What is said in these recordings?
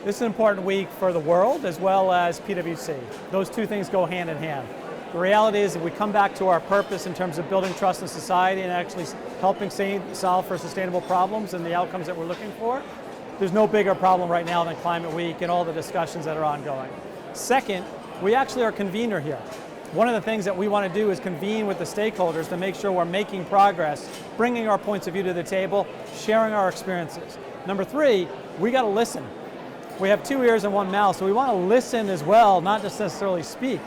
This is an important week for the world as well as PwC. Those two things go hand in hand. The reality is if we come back to our purpose in terms of building trust in society and actually helping solve for sustainable problems and the outcomes that we're looking for, there's no bigger problem right now than Climate Week and all the discussions that are ongoing. Second, we actually are a convener here. One of the things that we want to do is convene with the stakeholders to make sure we're making progress, bringing our points of view to the table, sharing our experiences. Number three, we got to listen. We have 2 ears and 1 mouth, so we want to listen as well, not just necessarily speak.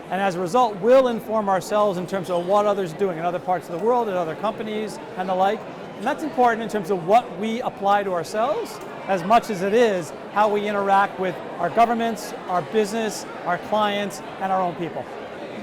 And as a result, we'll inform ourselves in terms of what others are doing in other parts of the world, in other companies, and the like. And that's important in terms of what we apply to ourselves, as much as it is how we interact with our governments, our business, our clients, and our own people.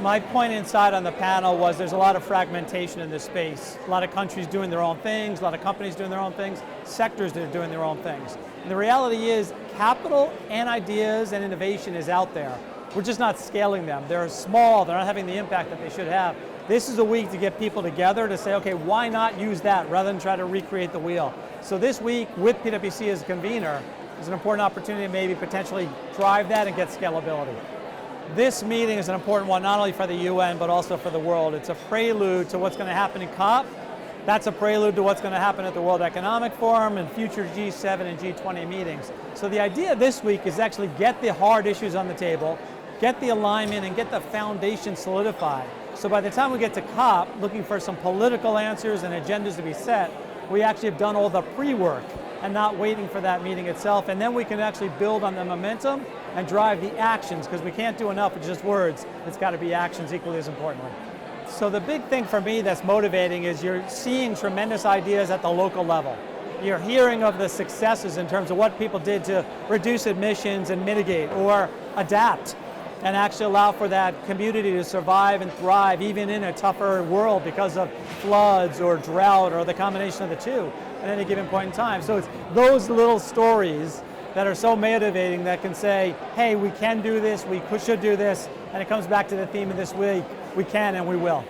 My point inside on the panel was there's a lot of fragmentation in this space. A lot of countries doing their own things, a lot of companies doing their own things, sectors that are doing their own things. And the reality is capital and ideas and innovation is out there. We're just not scaling them. They're small, they're not having the impact that they should have. This is a week to get people together to say, okay, why not use that rather than try to recreate the wheel? So this week, with PwC as a convener, is an important opportunity to maybe potentially drive that and get scalability. This meeting is an important one, not only for the UN, but also for the world. It's a prelude to what's going to happen in COP. That's a prelude to what's going to happen at the World Economic Forum and future G7 and G20 meetings. So the idea this week is actually get the hard issues on the table, get the alignment, and get the foundation solidified. So by the time we get to COP, looking for some political answers and agendas to be set, we actually have done all the pre-work and not waiting for that meeting itself. And then we can actually build on the momentum and drive the actions, because we can't do enough with just words. It's got to be actions equally as importantly. So the big thing for me that's motivating is you're seeing tremendous ideas at the local level. You're hearing of the successes in terms of what people did to reduce emissions and mitigate or adapt and actually allow for that community to survive and thrive even in a tougher world because of floods or drought or the combination of the two at any given point in time. So it's those little stories that are so motivating that can say, hey, we can do this, we should do this, and it comes back to the theme of this week, we can and we will.